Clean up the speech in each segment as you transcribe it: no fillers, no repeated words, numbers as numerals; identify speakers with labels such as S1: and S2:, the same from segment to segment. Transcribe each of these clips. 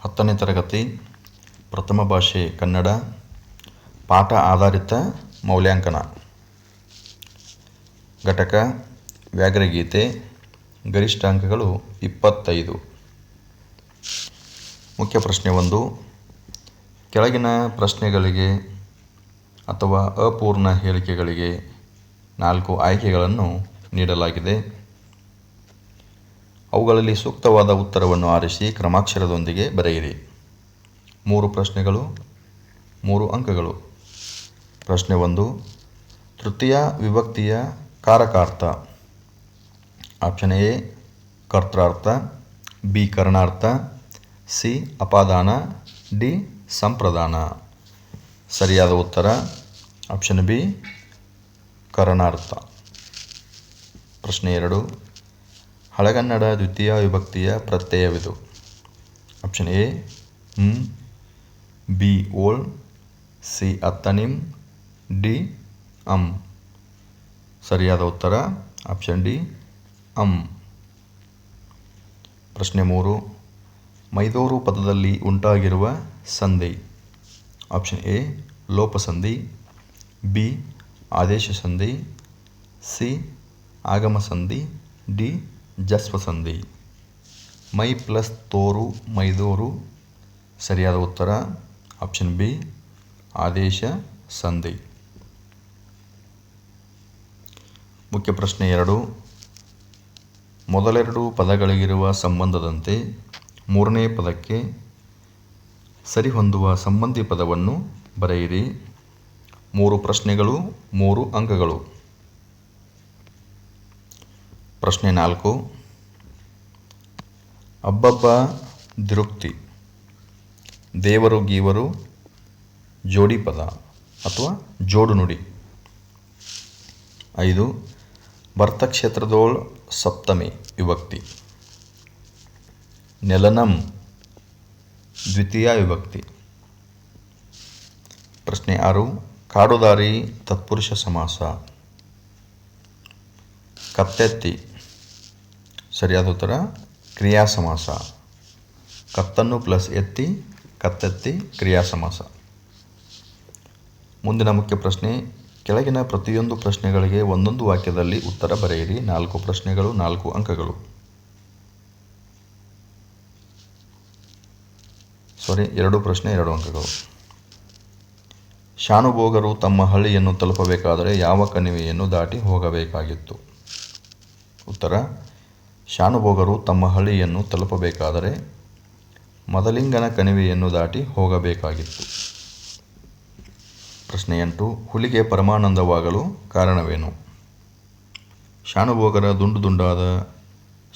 S1: 10ನೇ ತರಗತಿ ಪ್ರಥಮ ಭಾಷೆ ಕನ್ನಡ ಪಾಠ ಆಧಾರಿತ ಮೌಲ್ಯಾಂಕನ ಘಟಕ ವ್ಯಾಘ್ರಗೀತೆ ಗರಿಷ್ಠ ಅಂಕಗಳು 25. ಮುಖ್ಯ ಪ್ರಶ್ನೆ 1. ಕೆಳಗಿನ ಪ್ರಶ್ನೆಗಳಿಗೆ ಅಥವಾ ಅಪೂರ್ಣ ಹೇಳಿಕೆಗಳಿಗೆ 4 ಆಯ್ಕೆಗಳನ್ನು ನೀಡಲಾಗಿದೆ. ಅವುಗಳಲ್ಲಿ ಸೂಕ್ತವಾದ ಉತ್ತರವನ್ನು ಆರಿಸಿ ಕ್ರಮಾಕ್ಷರದೊಂದಿಗೆ ಬರೆಯಿರಿ. 3 ಪ್ರಶ್ನೆಗಳು 3 ಅಂಕಗಳು. ಪ್ರಶ್ನೆ 1. ತೃತೀಯ ವಿಭಕ್ತಿಯ ಕಾರಕಾರ್ಥ. ಆಪ್ಷನ್ ಎ ಕರ್ತಾರ್ಥ, ಬಿ ಕರ್ಣಾರ್ಥ, ಸಿ ಅಪಾದಾನ, ಡಿ ಸಂಪ್ರದಾನ. ಸರಿಯಾದ ಉತ್ತರ ಆಪ್ಷನ್ ಬಿ ಕರ್ಣಾರ್ಥ. ಪ್ರಶ್ನೆ 2. ಹಳೆಗನ್ನಡ ದ್ವಿತೀಯ ವಿಭಕ್ತಿಯ ಪ್ರತ್ಯಯವಿದು. ಆಪ್ಷನ್ ಎ ಬಿ ಓಳ್, ಸಿ ಅತ್ತನಿಂ, ಡಿ ಅಂ. ಸರಿಯಾದ ಉತ್ತರ ಆಪ್ಷನ್ ಡಿ ಅಂ. ಪ್ರಶ್ನೆ 3. ಮೈದೂರು ಪದದಲ್ಲಿ ಉಂಟಾಗಿರುವ ಸಂಧಿ. ಆಪ್ಷನ್ ಎ ಲೋಪಸಂಧಿ, ಬಿ ಆದೇಶ ಸಂಧಿ, ಸಿ ಆಗಮ ಸಂಧಿ, ಡಿ ಜಸ್ವ ಸಂಧಿ. ಮೈ ಪ್ಲಸ್ ತೋರು ಮೈದೂರು. ಸರಿಯಾದ ಉತ್ತರ ಆಪ್ಷನ್ ಬಿ ಆದೇಶ ಸಂಧಿ. ಮುಖ್ಯ ಪ್ರಶ್ನೆ 2. ಮೊದಲೆರಡು ಪದಗಳಿಗಿರುವ ಸಂಬಂಧದಂತೆ ಮೂರನೇ ಪದಕ್ಕೆ ಸರಿಹೊಂದುವ ಸಂಬಂಧಿ ಪದವನ್ನು ಬರೆಯಿರಿ. 3 ಪ್ರಶ್ನೆಗಳು 3 ಅಂಕಗಳು. ಪ್ರಶ್ನೆ 4. ಅಬ್ಬಬ್ಬ ದಿರುಕ್ತಿ. ದೇವರು ಗೀವರು ಜೋಡಿ ಪದ ಅಥವಾ ಜೋಡು ನುಡಿ. 5. ಭರ್ತಕ್ಷೇತ್ರದೋಳ್ ಸಪ್ತಮಿ ವಿಭಕ್ತಿ. ನೆಲನಂ ದ್ವಿತೀಯ ವಿಭಕ್ತಿ. ಪ್ರಶ್ನೆ 6. ಕಾಡುದಾರಿ ತತ್ಪುರುಷ ಸಮಾಸ. ಕತ್ತೆತ್ತಿ. ಸರಿಯಾದ ಉತ್ತರ ಕ್ರಿಯಾ ಸಮಾಸ. ಕತ್ತನ್ನು ಪ್ಲಸ್ ಎತ್ತಿ ಕತ್ತೆತ್ತಿ ಕ್ರಿಯಾ ಸಮಾಸ. ಮುಂದಿನ ಮುಖ್ಯ ಪ್ರಶ್ನೆ. ಕೆಳಗಿನ ಪ್ರತಿಯೊಂದು ಪ್ರಶ್ನೆಗಳಿಗೆ ಒಂದೊಂದು ವಾಕ್ಯದಲ್ಲಿ ಉತ್ತರ ಬರೆಯಿರಿ. 4 ಪ್ರಶ್ನೆಗಳು 4 ಅಂಕಗಳು. 2 ಪ್ರಶ್ನೆ 2 ಅಂಕಗಳು. ಶಾನುಭೋಗರು ತಮ್ಮ ಹಳ್ಳಿಯನ್ನು ತಲುಪಬೇಕಾದರೆ ಯಾವ ಕಣಿವೆಯನ್ನು ದಾಟಿ ಹೋಗಬೇಕಾಗಿತ್ತು? ಉತ್ತರ. ಶಾನುಭೋಗರು ತಮ್ಮ ಹಳ್ಳಿಯನ್ನು ತಲುಪಬೇಕಾದರೆ ಮದಲಿಂಗನ ಕಣಿವೆಯನ್ನು ದಾಟಿ ಹೋಗಬೇಕಾಗಿತ್ತು. ಪ್ರಶ್ನೆ 8. ಹುಲಿಗೆ ಪರಮಾನಂದವಾಗಲು ಕಾರಣವೇನು? ಶಾನುಭೋಗರ ದುಂಡು ದುಂಡಾದ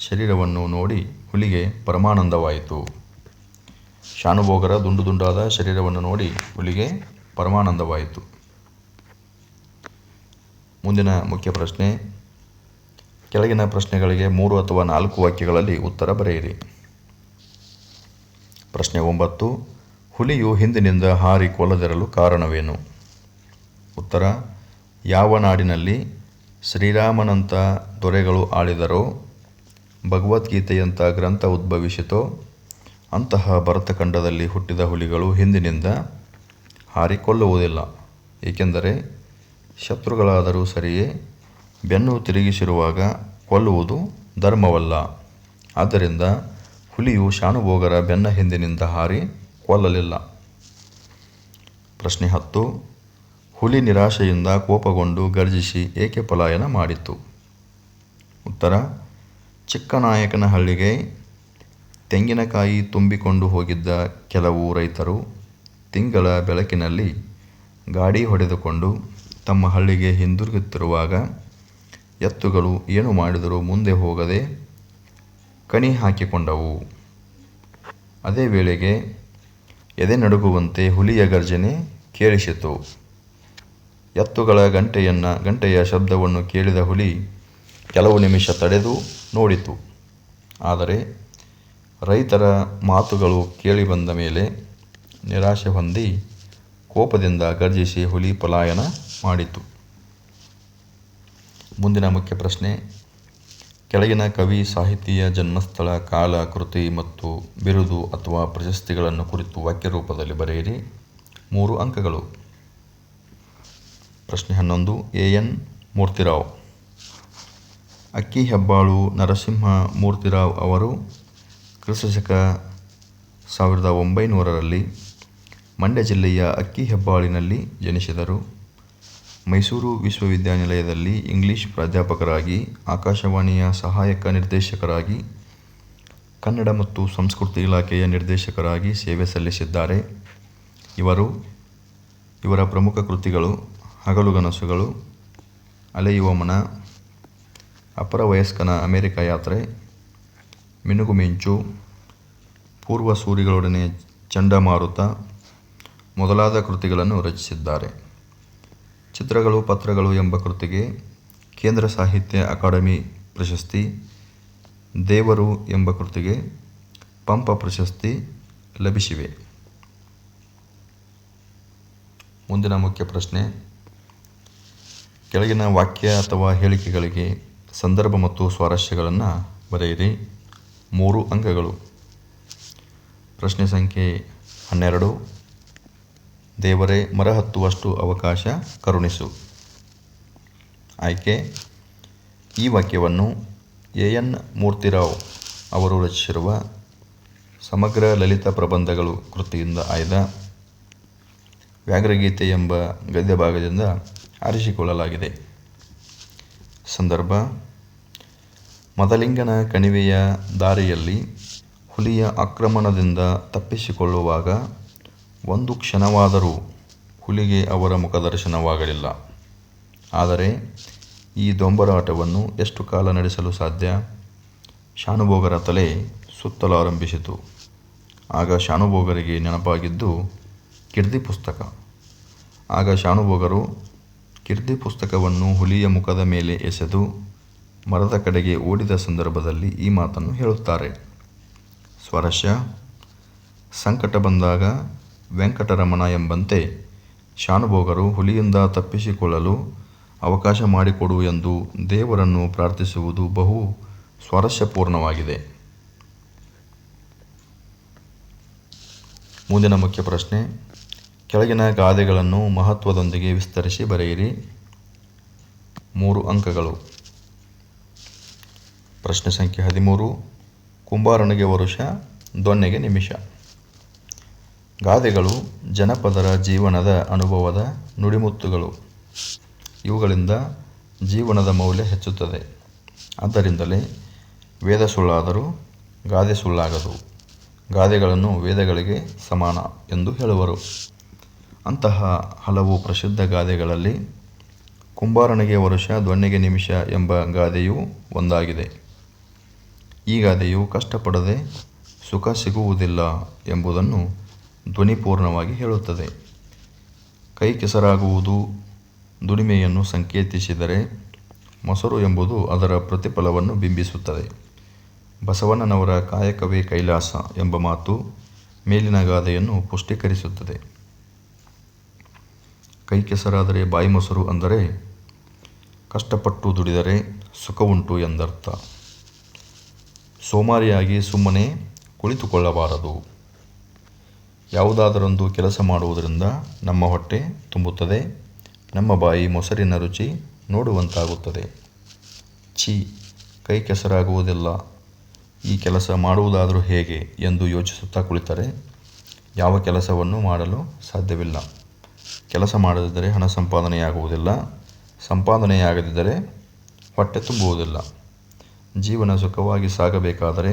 S1: ಶರೀರವನ್ನು ನೋಡಿ ಹುಲಿಗೆ ಪರಮಾನಂದವಾಯಿತು. ಶಾನುಭೋಗರ ದುಂಡು ದುಂಡಾದ ಶರೀರವನ್ನು ನೋಡಿ ಹುಲಿಗೆ ಪರಮಾನಂದವಾಯಿತು. ಮುಂದಿನ ಮುಖ್ಯ ಪ್ರಶ್ನೆ. ಕೆಳಗಿನ ಪ್ರಶ್ನೆಗಳಿಗೆ 3 ಅಥವಾ 4 ವಾಕ್ಯಗಳಲ್ಲಿ ಉತ್ತರ ಬರೆಯಿರಿ. ಪ್ರಶ್ನೆ 9. ಹುಲಿಯು ಹಿಂದಿನಿಂದ ಹಾರಿ ಕೊಲ್ಲದಿರಲು ಕಾರಣವೇನು? ಉತ್ತರ. ಯಾವ ನಾಡಿನಲ್ಲಿ ಶ್ರೀರಾಮನಂಥ ದೊರೆಗಳು ಆಳಿದರೋ, ಭಗವದ್ಗೀತೆಯಂಥ ಗ್ರಂಥ ಉದ್ಭವಿಸಿತೋ ಅಂತಹ ಭರತಖಂಡದಲ್ಲಿ ಹುಟ್ಟಿದ ಹುಲಿಗಳು ಹಿಂದಿನಿಂದ ಹಾರಿ ಕೊಲ್ಲುವುದಿಲ್ಲ. ಏಕೆಂದರೆ ಶತ್ರುಗಳಾದರೂ ಸರಿಯೇ ಬೆನ್ನು ತಿರುಗಿಸಿರುವಾಗ ಕೊಲ್ಲುವುದು ಧರ್ಮವಲ್ಲ. ಆದ್ದರಿಂದ ಹುಲಿಯು ಶಾನುಭೋಗರ ಬೆನ್ನ ಹಿಂದಿನಿಂದ ಹಾರಿ ಕೊಲ್ಲಲಿಲ್ಲ. ಪ್ರಶ್ನೆ 10. ಹುಲಿ ನಿರಾಶೆಯಿಂದ ಕೋಪಗೊಂಡು ಗರ್ಜಿಸಿ ಏಕೆ ಪಲಾಯನ ಮಾಡಿತು? ಉತ್ತರ. ಚಿಕ್ಕನಾಯಕನಹಳ್ಳಿಗೆ ತೆಂಗಿನಕಾಯಿ ತುಂಬಿಕೊಂಡು ಹೋಗಿದ್ದ ಕೆಲವು ರೈತರು ತಿಂಗಳ ಬೆಳಕಿನಲ್ಲಿ ಗಾಡಿ ಹೊಡೆದುಕೊಂಡು ತಮ್ಮ ಹಳ್ಳಿಗೆ ಹಿಂದಿರುಗುತ್ತಿರುವಾಗ ಎತ್ತುಗಳು ಏನು ಮಾಡಿದರೂ ಮುಂದೆ ಹೋಗದೆ ಕಣಿ ಹಾಕಿಕೊಂಡವು. ಅದೇ ವೇಳೆಗೆ ಎದೆ ನಡುಗುವಂತೆ ಹುಲಿಯ ಗರ್ಜನೆ ಕೇಳಿಸಿತು. ಎತ್ತುಗಳ ಗಂಟೆಯ ಶಬ್ದವನ್ನು ಕೇಳಿದ ಹುಲಿ ಕೆಲವು ನಿಮಿಷ ತಡೆದು ನೋಡಿತು. ಆದರೆ ರೈತರ ಮಾತುಗಳು ಕೇಳಿಬಂದ ಮೇಲೆ ನಿರಾಶೆ ಹೊಂದಿ ಕೋಪದಿಂದ ಗರ್ಜಿಸಿ ಹುಲಿ ಪಲಾಯನ ಮಾಡಿತು. ಮುಂದಿನ ಮುಖ್ಯ ಪ್ರಶ್ನೆ. ಕೆಳಗಿನ ಕವಿ ಸಾಹಿತಿಯ ಜನ್ಮಸ್ಥಳ, ಕಾಲ, ಕೃತಿ ಮತ್ತು ಬಿರುದು ಅಥವಾ ಪ್ರಶಸ್ತಿಗಳನ್ನು ಕುರಿತು ವಾಕ್ಯ ರೂಪದಲ್ಲಿ ಬರೆಯಿರಿ. 3 ಅಂಕಗಳು. ಪ್ರಶ್ನೆ 11. ಎ.ಎನ್. ಮೂರ್ತಿರಾವ್. ಅಕ್ಕಿಹೆಬ್ಬಾಳು ನರಸಿಂಹ ಮೂರ್ತಿರಾವ್ ಅವರು ಕ್ರಿಸ್ತಶಕ 1900ರಲ್ಲಿ ಮಂಡ್ಯ ಜಿಲ್ಲೆಯ ಅಕ್ಕಿಹೆಬ್ಬಾಳಿನಲ್ಲಿ ಜನಿಸಿದರು. ಮೈಸೂರು ವಿಶ್ವವಿದ್ಯಾನಿಲಯದಲ್ಲಿ ಇಂಗ್ಲಿಷ್ ಪ್ರಾಧ್ಯಾಪಕರಾಗಿ, ಆಕಾಶವಾಣಿಯ ಸಹಾಯಕ ನಿರ್ದೇಶಕರಾಗಿ, ಕನ್ನಡ ಮತ್ತು ಸಂಸ್ಕೃತಿ ಇಲಾಖೆಯ ನಿರ್ದೇಶಕರಾಗಿ ಸೇವೆ ಸಲ್ಲಿಸಿದ್ದಾರೆ. ಇವರ ಪ್ರಮುಖ ಕೃತಿಗಳು ಹಗಲುಗನಸುಗಳು, ಅಲೆಯುವ ಮನ, ಅಪರ ವಯಸ್ಕನ ಅಮೆರಿಕ ಯಾತ್ರೆ, ಮಿನುಗುಮಿಂಚು, ಪೂರ್ವ ಸೂರಿಗಳೊಡನೆ ಚಂಡಮಾರುತ ಮೊದಲಾದ ಕೃತಿಗಳನ್ನು ರಚಿಸಿದ್ದಾರೆ. ಚಿತ್ರಗಳು ಪತ್ರಗಳು ಎಂಬ ಕೃತಿಗೆ ಕೇಂದ್ರ ಸಾಹಿತ್ಯ ಅಕಾಡೆಮಿ ಪ್ರಶಸ್ತಿ, ದೇವರು ಎಂಬ ಕೃತಿಗೆ ಪಂಪ ಪ್ರಶಸ್ತಿ ಲಭಿಸಿವೆ. ಮುಂದಿನ ಮುಖ್ಯ ಪ್ರಶ್ನೆ. ಕೆಳಗಿನ ವಾಕ್ಯ ಅಥವಾ ಹೇಳಿಕೆಗಳಿಗೆ ಸಂದರ್ಭ ಮತ್ತು ಸ್ವಾರಸ್ಯಗಳನ್ನು ಬರೆಯಿರಿ. 3 ಅಂಕಗಳು. ಪ್ರಶ್ನೆ ಸಂಖ್ಯೆ 12. ದೇವರೇ ಮರ ಹತ್ತುವಷ್ಟು ಅವಕಾಶ ಕರುಣಿಸು. ಆಯ್ಕೆ. ಈ ವಾಕ್ಯವನ್ನು ಎ.ಎನ್. ಮೂರ್ತಿರಾವ್ ಅವರು ರಚಿಸಿರುವ ಸಮಗ್ರ ಲಲಿತ ಪ್ರಬಂಧಗಳು ಕೃತಿಯಿಂದ ಆಯ್ದ ವ್ಯಾಘ್ರಗೀತೆ ಎಂಬ ಗದ್ಯ ಭಾಗದಿಂದ ಆರಿಸಿಕೊಳ್ಳಲಾಗಿದೆ. ಸಂದರ್ಭ: ಮದಲಿಂಗನ ಕಣಿವೆಯ ದಾರಿಯಲ್ಲಿ ಹುಲಿಯ ಆಕ್ರಮಣದಿಂದ ತಪ್ಪಿಸಿಕೊಳ್ಳುವಾಗ ಒಂದು ಕ್ಷಣವಾದರೂ ಹುಲಿಗೆ ಅವರ ಮುಖದರ್ಶನವಾಗಲಿಲ್ಲ. ಆದರೆ ಈ ದೊಂಬರಾಟವನ್ನು ಎಷ್ಟು ಕಾಲ ನಡೆಸಲು ಸಾಧ್ಯ? ಶಾನುಭೋಗರ ತಲೆ ಸುತ್ತಲಾರಂಭಿಸಿತು. ಆಗ ಶಾನುಭೋಗರಿಗೆ ನೆನಪಾಗಿದ್ದು ಕೀರ್ತಿ ಪುಸ್ತಕ. ಆಗ ಶಾನುಭೋಗರು ಕೀರ್ತಿ ಪುಸ್ತಕವನ್ನು ಹುಲಿಯ ಮುಖದ ಮೇಲೆ ಎಸೆದು ಮರದ ಕಡೆಗೆ ಓಡಿದ ಸಂದರ್ಭದಲ್ಲಿ ಈ ಮಾತನ್ನು ಹೇಳುತ್ತಾರೆ. ಸ್ವಾರಸ್ಯ: ಸಂಕಟ ಬಂದಾಗ ವೆಂಕಟರಮಣ ಎಂಬಂತೆ ಶಾನುಭೋಗರು ಹುಲಿಯಿಂದ ತಪ್ಪಿಸಿಕೊಳ್ಳಲು ಅವಕಾಶ ಮಾಡಿಕೊಡು ಎಂದು ದೇವರನ್ನು ಪ್ರಾರ್ಥಿಸುವುದು ಬಹು ಸ್ವಾರಸ್ಯಪೂರ್ಣವಾಗಿದೆ. ಮುಂದಿನ ಮುಖ್ಯ ಪ್ರಶ್ನೆ. ಕೆಳಗಿನ ಗಾದೆಗಳನ್ನು ಮಹತ್ವದೊಂದಿಗೆ ವಿಸ್ತರಿಸಿ ಬರೆಯಿರಿ. 3 ಅಂಕಗಳು. ಪ್ರಶ್ನೆ ಸಂಖ್ಯೆ 13. ಕುಂಬಾರನಿಗೆ ವರುಷ, ದೊನ್ನೆಗೆ ನಿಮಿಷ. ಗಾದೆಗಳು ಜನಪದರ ಜೀವನದ ಅನುಭವದ ನುಡಿಮುತ್ತುಗಳು. ಇವುಗಳಿಂದ ಜೀವನದ ಮೌಲ್ಯ ಹೆಚ್ಚುತ್ತದೆ. ಆದ್ದರಿಂದಲೇ ವೇದ ಸುಳ್ಳಾದರೂ ಗಾದೆ ಸುಳ್ಳಾಗದು. ಗಾದೆಗಳನ್ನು ವೇದಗಳಿಗೆ ಸಮಾನ ಎಂದು ಹೇಳುವರು. ಅಂತಹ ಹಲವು ಪ್ರಸಿದ್ಧ ಗಾದೆಗಳಲ್ಲಿ ಕುಂಬಾರನಿಗೆ ವರುಷ, ದೊನ್ನೆಗೆ ನಿಮಿಷ ಎಂಬ ಗಾದೆಯೂ ಒಂದಾಗಿದೆ. ಈ ಗಾದೆಯು ಕಷ್ಟಪಡದೆ ಸುಖ ಸಿಗುವುದಿಲ್ಲ ಎಂಬುದನ್ನು ಧ್ವನಿಪೂರ್ಣವಾಗಿ ಹೇಳುತ್ತದೆ. ಕೈ ಕೆಸರಾಗುವುದು ದುಡಿಮೆಯನ್ನು ಸಂಕೇತಿಸಿದರೆ, ಮೊಸರು ಎಂಬುದು ಅದರ ಪ್ರತಿಫಲವನ್ನು ಬಿಂಬಿಸುತ್ತದೆ. ಬಸವಣ್ಣನವರ ಕಾಯಕವೇ ಕೈಲಾಸ ಎಂಬ ಮಾತು ಮೇಲಿನ ಗಾದೆಯನ್ನು ಪುಷ್ಟೀಕರಿಸುತ್ತದೆ. ಕೈ ಕೆಸರಾದರೆ ಬಾಯಿ ಮೊಸರು ಅಂದರೆ ಕಷ್ಟಪಟ್ಟು ದುಡಿದರೆ ಸುಖವುಂಟು ಎಂದರ್ಥ. ಸೋಮಾರಿಯಾಗಿ ಸುಮ್ಮನೆ ಕುಳಿತುಕೊಳ್ಳಬಾರದು. ಯಾವುದಾದರೊಂದು ಕೆಲಸ ಮಾಡುವುದರಿಂದ ನಮ್ಮ ಹೊಟ್ಟೆ ತುಂಬುತ್ತದೆ, ನಮ್ಮ ಬಾಯಿ ಮೊಸರಿನ ರುಚಿ ನೋಡುವಂತಾಗುತ್ತದೆ. ಛೀ, ಕೈ ಕೆಸರಾಗುವುದಿಲ್ಲ, ಈ ಕೆಲಸ ಮಾಡುವುದಾದರೂ ಹೇಗೆ ಎಂದು ಯೋಚಿಸುತ್ತಾ ಕುಳಿತರೆ ಯಾವ ಕೆಲಸವನ್ನು ಮಾಡಲು ಸಾಧ್ಯವಿಲ್ಲ. ಕೆಲಸ ಮಾಡದಿದ್ದರೆ ಹಣ ಸಂಪಾದನೆಯಾಗುವುದಿಲ್ಲ, ಸಂಪಾದನೆಯಾಗದಿದ್ದರೆ ಹೊಟ್ಟೆ ತುಂಬುವುದಿಲ್ಲ. ಜೀವನ ಸುಖವಾಗಿ ಸಾಗಬೇಕಾದರೆ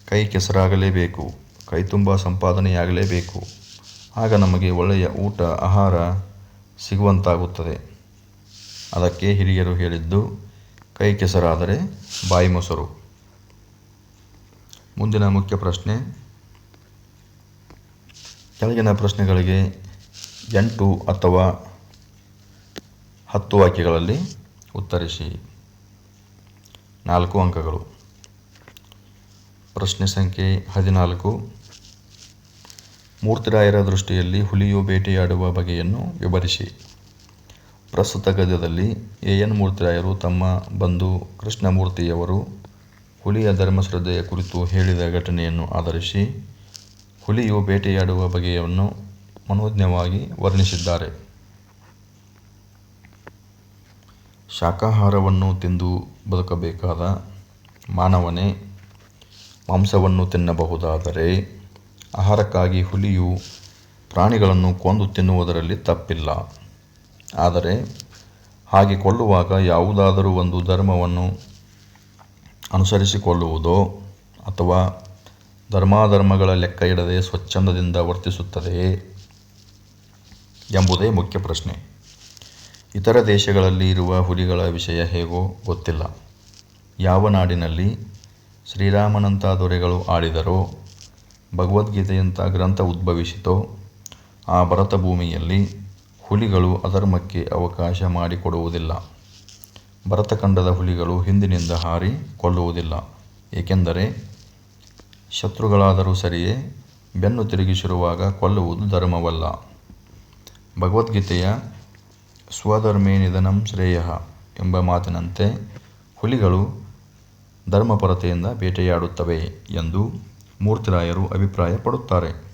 S1: ಕೈ ಕೆಸರಾಗಲೇಬೇಕು, ಕೈ ತುಂಬ ಸಂಪಾದನೆಯಾಗಲೇಬೇಕು. ಆಗ ನಮಗೆ ಒಳ್ಳೆಯ ಊಟ, ಆಹಾರ ಸಿಗುವಂತಾಗುತ್ತದೆ. ಅದಕ್ಕೆ ಹಿರಿಯರು ಹೇಳಿದ್ದು ಕೈ ಕೆಸರಾದರೆ ಬಾಯಿ ಮೊಸರು. ಮುಂದಿನ ಮುಖ್ಯ ಪ್ರಶ್ನೆ. ಕೆಳಗಿನ ಪ್ರಶ್ನೆಗಳಿಗೆ 8 ಅಥವಾ 10 ವಾಕ್ಯಗಳಲ್ಲಿ ಉತ್ತರಿಸಿ. 4 ಅಂಕಗಳು. ಪ್ರಶ್ನೆ ಸಂಖ್ಯೆ 14. ಮೂರ್ತಿರಾಯರ ದೃಷ್ಟಿಯಲ್ಲಿ ಹುಲಿಯು ಬೇಟೆಯಾಡುವ ಬಗೆಯನ್ನು ವಿವರಿಸಿ. ಪ್ರಸ್ತುತ ಗದ್ಯದಲ್ಲಿ ಎನ್ ಮೂರ್ತಿರಾಯರು ತಮ್ಮ ಬಂಧು ಕೃಷ್ಣಮೂರ್ತಿಯವರು ಹುಲಿಯ ಧರ್ಮಶ್ರದ್ಧೆಯ ಕುರಿತು ಹೇಳಿದ ಘಟನೆಯನ್ನು ಆಧರಿಸಿ ಹುಲಿಯು ಬೇಟೆಯಾಡುವ ಬಗೆಯನ್ನು ಮನೋಜ್ಞವಾಗಿ ವರ್ಣಿಸಿದ್ದಾರೆ. ಶಾಕಾಹಾರವನ್ನು ತಿಂದು ಬದುಕಬೇಕಾದ ಮಾನವನೇ ಮಾಂಸವನ್ನು ತಿನ್ನಬಹುದಾದರೆ ಆಹಾರಕ್ಕಾಗಿ ಹುಲಿಯು ಪ್ರಾಣಿಗಳನ್ನು ಕೊಂದು ತಿನ್ನುವುದರಲ್ಲಿ ತಪ್ಪಿಲ್ಲ. ಆದರೆ ಹಾಗೆ ಕೊಲ್ಲುವಾಗ ಯಾವುದಾದರೂ ಒಂದು ಧರ್ಮವನ್ನು ಅನುಸರಿಸಿಕೊಳ್ಳುವುದೋ ಅಥವಾ ಧರ್ಮಾಧರ್ಮಗಳ ಲೆಕ್ಕ ಇಡದೆ ಸ್ವಚ್ಛಂದದಿಂದ ವರ್ತಿಸುತ್ತದೆಯೇ ಎಂಬುದೇ ಮುಖ್ಯ ಪ್ರಶ್ನೆ. ಇತರ ದೇಶಗಳಲ್ಲಿ ಇರುವ ಹುಲಿಗಳ ವಿಷಯ ಹೇಗೋ ಗೊತ್ತಿಲ್ಲ. ಯಾವ ನಾಡಿನಲ್ಲಿ ಶ್ರೀರಾಮನಂಥ ದೊರೆಗಳು ಆಳಿದರೋ, ಭಗವದ್ಗೀತೆಯಂಥ ಗ್ರಂಥ ಉದ್ಭವಿಸಿತೋ ಆ ಭರತ ಭೂಮಿಯಲ್ಲಿ ಹುಲಿಗಳು ಅಧರ್ಮಕ್ಕೆ ಅವಕಾಶ ಮಾಡಿಕೊಡುವುದಿಲ್ಲ. ಭರತಖಂಡದ ಹುಲಿಗಳು ಹಿಂದಿನಿಂದ ಹಾರಿ ಕೊಲ್ಲುವುದಿಲ್ಲ. ಏಕೆಂದರೆ ಶತ್ರುಗಳಾದರೂ ಸರಿಯೇ ಬೆನ್ನು ತಿರುಗಿಸಿರುವಾಗ ಕೊಲ್ಲುವುದು ಧರ್ಮವಲ್ಲ. ಭಗವದ್ಗೀತೆಯ ಸ್ವಧರ್ಮೇ ನಿಧನಂ ಶ್ರೇಯಃ ಎಂಬ ಮಾತಿನಂತೆ ಹುಲಿಗಳು ಧರ್ಮಪರತೆಯಿಂದ ಬೇಟೆಯಾಡುತ್ತವೆ ಎಂದು ಮೂರ್ತಿರಾಯರು ಅಭಿಪ್ರಾಯಪಡುತ್ತಾರೆ.